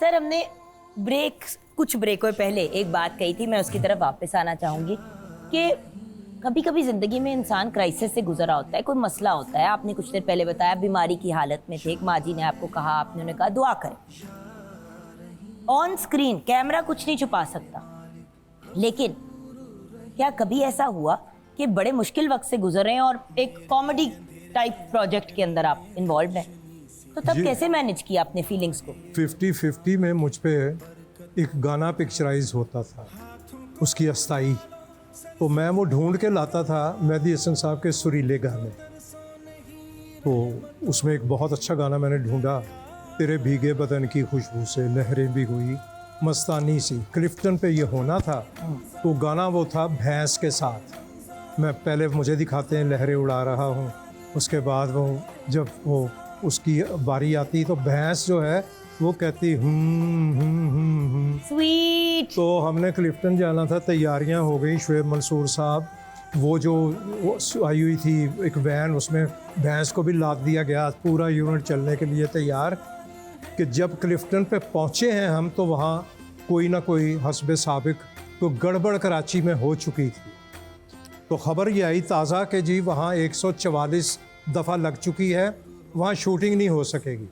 Sir हमने कुछ ब्रेकों पहले एक बात कही थी, मैं उसकी तरफ वापस आना चाहूँगी कि कभी कभी ज़िंदगी में इंसान क्राइसिस से गुजरा होता है, कोई मसला होता है। आपने कुछ देर पहले बताया बीमारी की हालत में थे, एक माँ जी ने आपको कहा, आपने उन्हें कहा दुआ करें। ऑन स्क्रीन कैमरा कुछ नहीं छुपा सकता, लेकिन क्या कभी ऐसा हुआ कि बड़े मुश्किल वक्त से गुजर रहे हैं और एक कॉमेडी टाइप प्रोजेक्ट के अंदर आप इन्वॉल्व हैं, तो तब कैसे मैनेज किया अपने फीलिंग्स को? 50-50 में मुझ पे एक गाना पिक्चराइज होता था, उसकी अस्थाई, तो मैं वो ढूंढ के लाता था मेहदी हसन साहब के सुरीले गाने। तो उसमें एक बहुत अच्छा गाना मैंने ढूंढा, तेरे भीगे बदन की खुशबू से लहरें भी हुई मस्तानी सी। क्लिफ्टन पे ये होना था, तो गाना वो था भैंस के साथ। मैं पहले मुझे दिखाते हैं लहरें उड़ा रहा हूँ, उसके बाद वो जब वो उसकी बारी आती तो भैंस जो है वो कहती स्वीट। तो हमने क्लिफ्टन जाना था, तैयारियां हो गई। शुएब मंसूर साहब वो आई हुई थी एक वैन, उसमें भैंस को भी लाद दिया गया, पूरा यूनिट चलने के लिए तैयार। कि जब क्लिफ्टन पे पहुंचे हैं हम, तो वहाँ कोई ना कोई हस्बे साबिक तो गड़बड़ कराची में हो चुकी थी। तो ख़बर ये आई ताज़ा कि जी वहाँ 144 दफ़ा लग चुकी है, वहाँ शूटिंग नहीं हो सकेगी।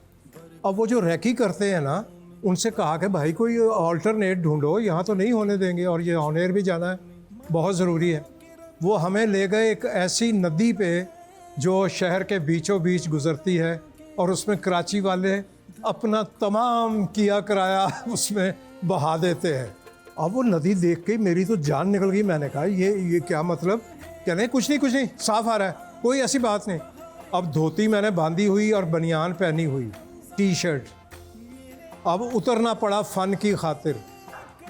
अब वो जो रैकी करते हैं ना, उनसे कहा कि भाई कोई ऑल्टरनेट ढूंढो, यहाँ तो नहीं होने देंगे और ये ऑन एयर भी जाना है, बहुत ज़रूरी है। वो हमें ले गए एक ऐसी नदी पे जो शहर के बीचों बीच गुज़रती है, और उसमें कराची वाले अपना तमाम किया कराया उसमें बहा देते हैं। अब वो नदी देख के मेरी तो जान निकल गई। मैंने कहा ये क्या मतलब? क्या नहीं, कुछ नहीं साफ आ रहा है, कोई ऐसी बात नहीं। अब धोती मैंने बांधी हुई और बनियान पहनी हुई, टी शर्ट। अब उतरना पड़ा फ़न की खातिर।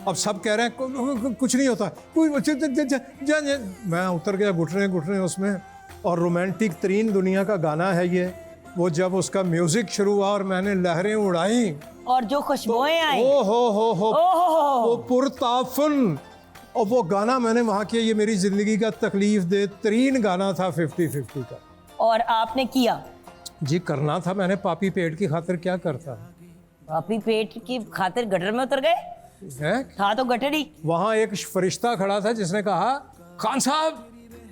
अब सब कह रहे हैं कुछ नहीं होता, कोई मैं उतर गया घुटने उसमें। और रोमांटिक तरीन दुनिया का गाना है ये। वो जब उसका म्यूज़िक शुरू हुआ और मैंने लहरें उड़ाई और जो खुशबुएं आई, ओ हो वो पुरताफुन। और वो गाना मैंने वहाँ किया, ये मेरी ज़िंदगी का तकलीफ़ दे तरीन गाना था 50-50 का। और आपने किया? जी करना था, मैंने पापी पेट की खातिर क्या करता। पापी पेट की खातिर गटर में उतर गए है? था तो गटर ही। वहाँ एक फरिश्ता खड़ा था जिसने कहा, खान साहब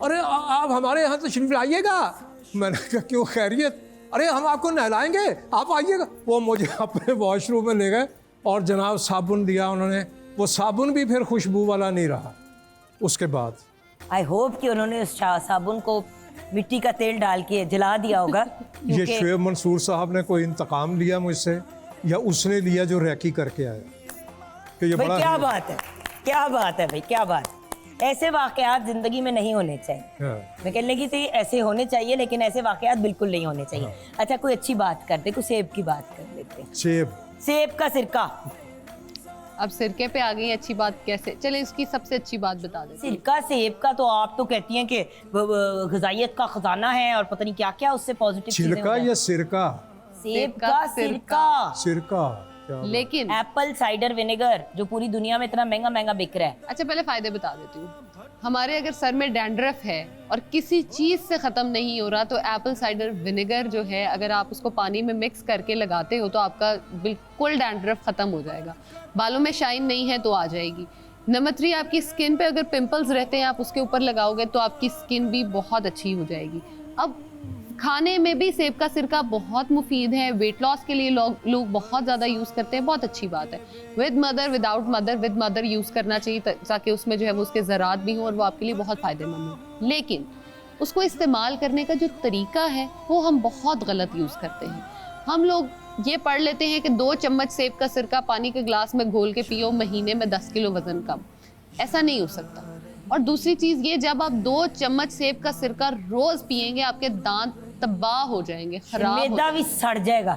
अरे आप हमारे यहाँ तशरीफ लाइएगा। मैंने कहा क्यों, खैरियत? अरे हम आपको नहलाएंगे, आप आइएगा। वो मुझे अपने वॉशरूम में ले गए और जनाब साबुन दिया उन्होंने। वो साबुन भी फिर खुशबू वाला नहीं रहा उसके बाद। आई होप कि उन्होंने उस साबुन को मिट्टी का तेल डाल के जला दिया होगा। ये शुएब मंसूर साहब ने कोई इंतकाम लिया मुझसे, या उसने लिया जो रैकी करके आया? कि ये भाई बड़ा क्या बात है, क्या बात है भाई, क्या बात। ऐसे वाकयात जिंदगी में नहीं होने चाहिए। मैं कहने लगी थी ऐसे होने चाहिए, लेकिन ऐसे वाकयात बिल्कुल नहीं होने चाहिए। अच्छा कोई अच्छी बात करते, कोई सेब की बात कर लेते हैं। सेब का सिरका। अब सिरके पे आ गई अच्छी बात कैसे? चले इसकी सबसे अच्छी बात बता दे। सिरका सेब का तो आप तो कहती हैं कि ग़िज़ाइयत का खजाना है और पता नहीं क्या क्या उससे पॉजिटिव चीजें। छिलका या सिरका? सेब का सिरका। सिरका लेकिन एप्पल साइडर विनेगर जो पूरी दुनिया में इतना महंगा बिक रहा है। अच्छा पहले फायदे बता देती हूँ। हमारे अगर सर में डैंड्रफ है और किसी चीज से खत्म नहीं हो रहा, तो एप्पल साइडर विनेगर जो है, अगर आप उसको पानी में मिक्स करके लगाते हो तो आपका बिल्कुल डैंड्रफ खत्म हो जाएगा। बालों में शाइन नहीं है तो आ जाएगी। नंबर 3, आपकी स्किन पे अगर पिंपल्स रहते हैं, आप उसके ऊपर लगाओगे तो आपकी स्किन भी बहुत अच्छी हो जाएगी। अब खाने में भी सेब का सिरका बहुत मुफीद है, वेट लॉस के लिए लोग बहुत ज़्यादा यूज़ करते हैं, बहुत अच्छी बात है। With mother without mother, with mother use करना चाहिए ताकि उसमें जो है वो उसके ज़रात भी हों और वो आपके लिए बहुत फ़ायदेमंद हो। लेकिन उसको इस्तेमाल करने का जो तरीका है वो हम बहुत गलत यूज़ करते हैं। हम लोग ये पढ़ लेते हैं कि 2 चम्मच सेब का सिरका पानी के ग्लास में घोल के पियो, महीने में 10 किलो वजन कम। ऐसा नहीं हो सकता। और दूसरी चीज़ ये, जब आप 2 चम्मच सेब का सिरका रोज़ पिएंगे, आपके दांत तबाह हो जाएंगे, खराब हो मैदा भी सड़ जाएगा,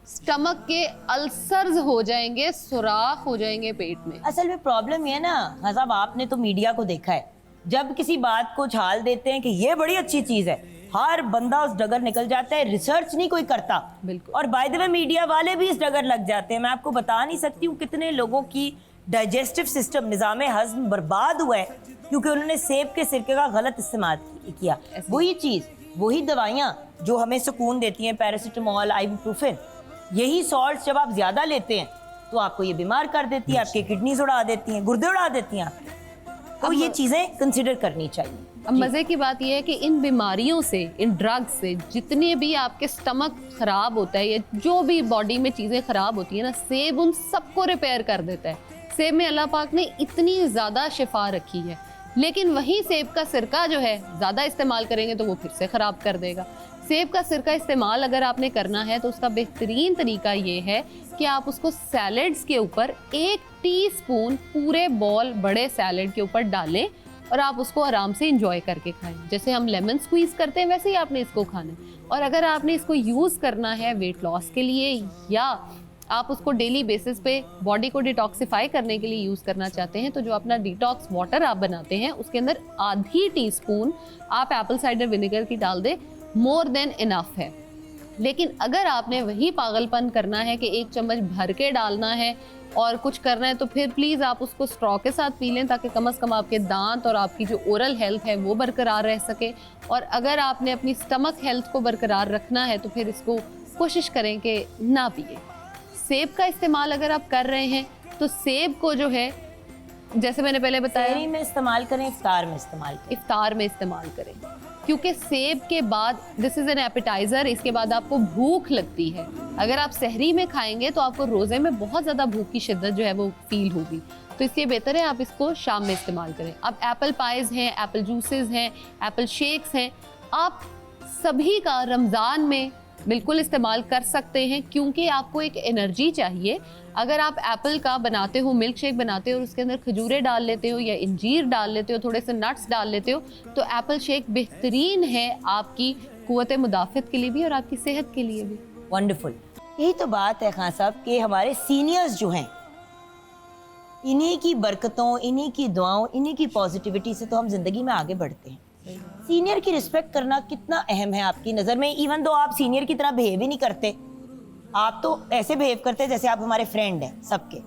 स्टमक के अल्सर्स हो जाएंगे, सुराख हो जाएंगे पेट में। असल में प्रॉब्लम ये ना साहब, आपने तो मीडिया को देखा है, जब किसी बात को छाल देते हैं कि ये बड़ी अच्छी चीज है, हर बंदा उस डगर निकल जाता है, रिसर्च नहीं कोई करता। बिल्कुल। और बाय द वे मीडिया वाले भी इस डगर लग जाते हैं। मैं आपको बता नहीं सकती हूँ कितने लोगों की डाइजेस्टिव सिस्टम, निज़ाम हज़्म बर्बाद हुआ है क्योंकि उन्होंने सेब के सिरके का गलत इस्तेमाल किया। वही चीज़, वही दवाइयाँ जो हमें सुकून देती हैं, पैरासीटामोल, आइबुप्रोफेन, यही सॉल्ट जब आप ज़्यादा लेते हैं तो आपको ये बीमार कर देती है, आपकी किडनीज उड़ा देती हैं, गुर्दे उड़ा देती हैं आपके। तो ये चीजें कंसिडर करनी चाहिए। अब मज़े की बात यह है कि इन बीमारियों से, इन ड्रग्स से जितने भी आपके स्टमक खराब होता है या जो भी बॉडी में चीज़ें खराब होती है ना, सेब उन सबको रिपेयर कर देता है। सेब में अल्लाह पाक ने इतनी ज़्यादा शिफा रखी है, लेकिन वही सेब का सिरका जो है ज़्यादा इस्तेमाल करेंगे तो वो फिर से ख़राब कर देगा। सेब का सिरका इस्तेमाल अगर आपने करना है तो उसका बेहतरीन तरीका ये है कि आप उसको सैलड्स के ऊपर 1 टीस्पून पूरे बॉल बड़े सैलड के ऊपर डालें और आप उसको आराम से इंजॉय करके खाएं। जैसे हम लेमन स्क्वीज़ करते हैं वैसे ही आपने इसको खाना है। और अगर आपने इसको यूज़ करना है वेट लॉस के लिए या आप उसको डेली बेसिस पे बॉडी को डिटॉक्सिफाई करने के लिए यूज़ करना चाहते हैं, तो जो अपना डिटॉक्स वाटर आप बनाते हैं उसके अंदर आधी टीस्पून आप एप्पल साइडर विनेगर की डाल दें, मोर देन इनफ है। लेकिन अगर आपने वही पागलपन करना है कि 1 चम्मच भर के डालना है और कुछ करना है, तो फिर प्लीज़ आप उसको स्ट्रॉ के साथ पी लें ताकि कम से कम आपके दांत और आपकी जो ओरल हेल्थ है वो बरकरार रह सके। और अगर आपने अपनी स्टमक हेल्थ को बरकरार रखना है तो फिर इसको कोशिश करें कि ना पिए। सेब का इस्तेमाल अगर आप कर रहे हैं तो सेब को जो है, जैसे मैंने पहले बताया, सहरी में इस्तेमाल करें, इफ्तार में इस्तेमाल करें। इफ्तार में इस्तेमाल करें, क्योंकि सेब के बाद दिस इज़ एन एपेटाइज़र, इसके बाद आपको भूख लगती है। अगर आप सहरी में खाएंगे तो आपको रोज़े में बहुत ज़्यादा भूख की शिद्दत जो है वो फील होगी, तो इसलिए बेहतर है आप इसको शाम में इस्तेमाल करें। अब एप्पल पाइज़ हैं, एप्पल जूसेस हैं, एप्पल शेक्स हैं, आप सभी का रमज़ान में बिल्कुल इस्तेमाल कर सकते हैं, क्योंकि आपको एक एनर्जी चाहिए। अगर आप एप्पल का बनाते हो, मिल्क शेक बनाते हो और उसके अंदर खजूरें डाल लेते हो या इंजीर डाल लेते हो, थोड़े से नट्स डाल लेते हो, तो एप्पल शेक बेहतरीन है आपकी कुव्वत मुदाफ़त के लिए भी और आपकी सेहत के लिए भी। वंडरफुल। यही तो बात है खान साहब कि हमारे सीनियर्स जो हैं, इन्हीं की बरकतों, इन्हीं की दुआओं, इन्हीं की पॉजिटिविटी से तो हम जिंदगी में आगे बढ़ते हैं। सीनियर की रिस्पेक्ट करना कितना अहम है आपकी नज़र में? इवन दो आप सीनियर की तरह बिहेव ही नहीं करते, आप तो ऐसे बिहेव करते हैं जैसे आप हमारे फ्रेंड हैं सबके।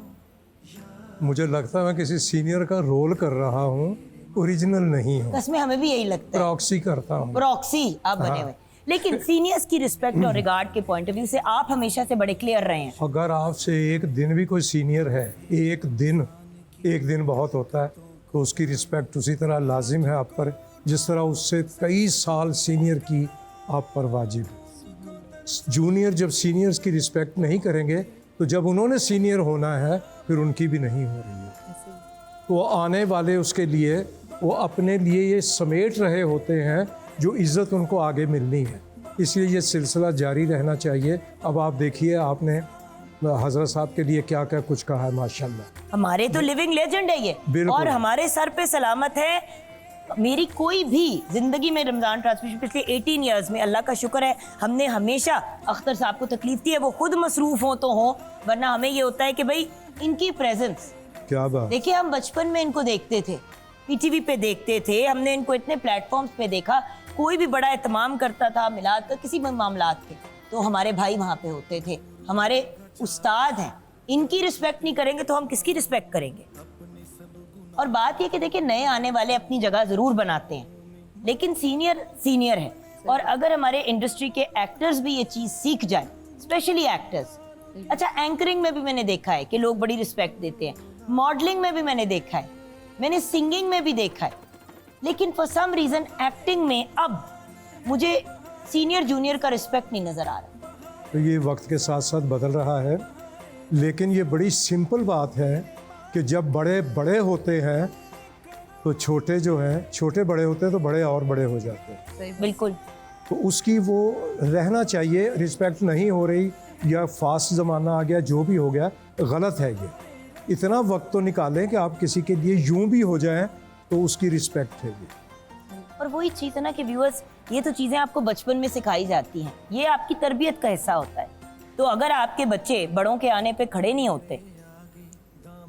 मुझे लगता है मैं किसी सीनियर का रोल कर रहा हूँ, ओरिजिनल नहीं हूँ। कसमें हमें भी यही लगता है, प्रॉक्सी करता हूँ। प्रॉक्सी आप बने हुए। लेकिन सीनियर्स की रिस्पेक्ट और रिगार्ड के पॉइंट ऑफ व्यू से आप हमेशा से बड़े क्लियर रहे हैं। अगर आपसे एक दिन भी कोई सीनियर है, एक दिन बहुत होता है, तो उसकी रिस्पेक्ट उसी तरह लाजिम है आप पर जिस तरह उससे कई साल सीनियर की आप पर वाजिब है। जूनियर जब सीनियर्स की रिस्पेक्ट नहीं करेंगे तो जब उन्होंने सीनियर होना है फिर उनकी भी नहीं हो रही है। तो आने वाले उसके लिए वो अपने लिए ये समेट रहे होते हैं जो इज़्ज़त उनको आगे मिलनी है, इसलिए ये सिलसिला जारी रहना चाहिए। अब आप देखिए, आपने हज़रत साहब के लिए क्या क्या कुछ कहा है, माशाल्लाह। हमारे तो लिविंग लेजेंड है ये, और हमारे सर पे सलामत है। मेरी कोई भी जिंदगी में रमज़ान ट्रांसमिशन पिछले 18 इयर्स में, अल्लाह का शुक्र है, हमने हमेशा अख्तर साहब को तकलीफ दी है, वो खुद मसरूफ़ हो तो हो, वरना हमें ये होता है कि भाई इनकी प्रेजेंस। क्या बात। देखिए, हम बचपन में इनको देखते थे, पीटीवी पे देखते थे, हमने इनको इतने प्लेटफॉर्म्स पे देखा, कोई भी बड़ा एहतमाम करता था, मिलाद का किसी भी मामलात के, तो हमारे भाई वहाँ पे होते थे, हमारे उस्ताद हैं। इनकी रिस्पेक्ट नहीं करेंगे तो हम किसकी रिस्पेक्ट करेंगे? और बात ये कि देखिए, नए आने वाले अपनी जगह ज़रूर बनाते हैं, लेकिन सीनियर है। और अगर हमारे इंडस्ट्री के एक्टर्स भी ये चीज़ सीख जाएं, स्पेशली एक्टर्स। अच्छा, एंकरिंग में भी मैंने देखा है कि लोग बड़ी रिस्पेक्ट देते हैं, मॉडलिंग में भी मैंने देखा है, मैंने सिंगिंग में भी देखा है, लेकिन फॉर सम रीज़न एक्टिंग में अब मुझे सीनियर जूनियर का रिस्पेक्ट नहीं नज़र आ रहा। तो ये वक्त के साथ साथ बदल रहा है, लेकिन ये बड़ी सिंपल बात है कि जब बड़े बड़े होते हैं तो छोटे जो हैं, छोटे बड़े होते हैं तो बड़े और बड़े हो जाते हैं। बिल्कुल। तो उसकी वो रहना चाहिए। रिस्पेक्ट नहीं हो रही या फास्ट ज़माना आ गया, जो भी हो गया, गलत है ये। इतना वक्त तो निकालें कि आप किसी के लिए यूं भी हो जाएं तो उसकी रिस्पेक्ट है ये। और वही चीज़ है ना कि व्यूअर्स, ये तो चीज़ें आपको बचपन में सिखाई जाती हैं, ये आपकी तरबियत का हिस्सा होता है। तो अगर आपके बच्चे बड़ों के आने पे खड़े नहीं होते,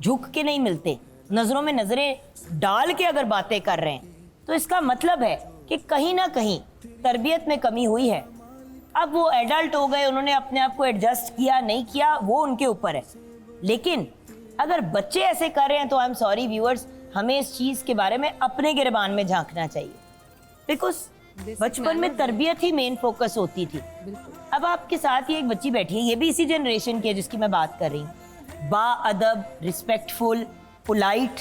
झुक के नहीं मिलते, नज़रों में नज़रें डाल के अगर बातें कर रहे हैं, तो इसका मतलब है कि कहीं ना कहीं तरबियत में कमी हुई है। अब वो एडल्ट हो गए, उन्होंने अपने आप को एडजस्ट किया नहीं किया, वो उनके ऊपर है। लेकिन अगर बच्चे ऐसे कर रहे हैं तो आई एम सॉरी व्यूअर्स, हमें इस चीज़ के बारे में अपने गिरबान में झांकना चाहिए, बिकॉज बचपन में तरबियत ही मेन फोकस होती थी। अब आपके साथ ही एक बच्ची बैठी है, ये भी इसी जनरेशन की है जिसकी मैं बात कर रही हूँ। बाअदब, respectful, polite,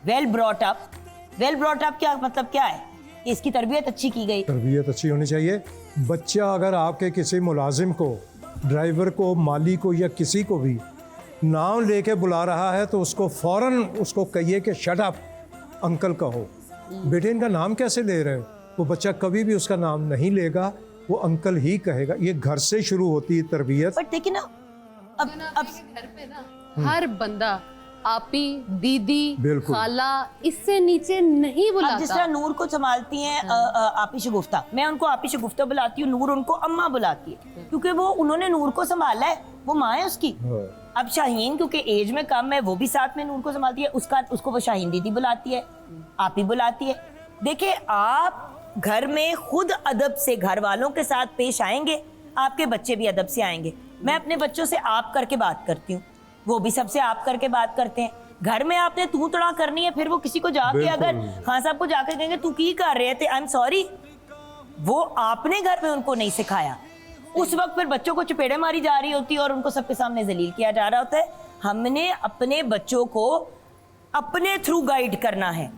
well brought up. Well brought up क्या मतलब क्या है? कि इसकी तरबियत अच्छी की गई। तरबियत अच्छी होनी चाहिए। बच्चा अगर आपके किसी मुलाजिम को, ड्राइवर को, माली को या किसी को भी नाम लेके बुला रहा है तो उसको फ़ौरन उसको कहिए कि शट अप अंकल कहो। बेटे इनका नाम कैसे ले रहे हो? वो बच्चा कभी भी उसका नाम नहीं लेगा, वो अंकल ही कहेगा। ये घर से शुरू होती है तरबियत। बट देखिए ना, अब घर पे ना हर बंदा आपी, दीदी, बिल्कुल। खाला, इससे नीचे नहीं अब जिस तरह बुलाता। नूर को संभालती हैं आपी शगुफ्ता, मैं उनको आपी शगुफ्ता बुलाती हूँ, नूर उनको अम्मा बुलाती है, क्योंकि वो उन्होंने नूर को संभाला है, वो माँ है उसकी। हाँ। अब शाहीन क्योंकि एज में कम है, वो भी साथ में नूर को संभालती है, उसको वो शाहीन दीदी बुलाती है, आपी बुलाती है। देखिए, आप घर में खुद अदब से घर वालों के साथ पेश आएंगे, आपके बच्चे भी अदब से आएंगे। मैं अपने बच्चों से आप करके बात करती हूँ, वो भी सबसे आप करके बात करते हैं। घर में आपने तू तड़ा करनी है, फिर वो किसी को जाके अगर खान साहब को जाकर कहेंगे तू की कर रहे थे, आई एम सॉरी, वो आपने घर में उनको नहीं सिखाया। उस वक्त फिर बच्चों को चपेड़े मारी जा रही होती है और उनको सबके सामने जलील किया जा रहा होता है। हमने अपने बच्चों को अपने थ्रू गाइड करना है।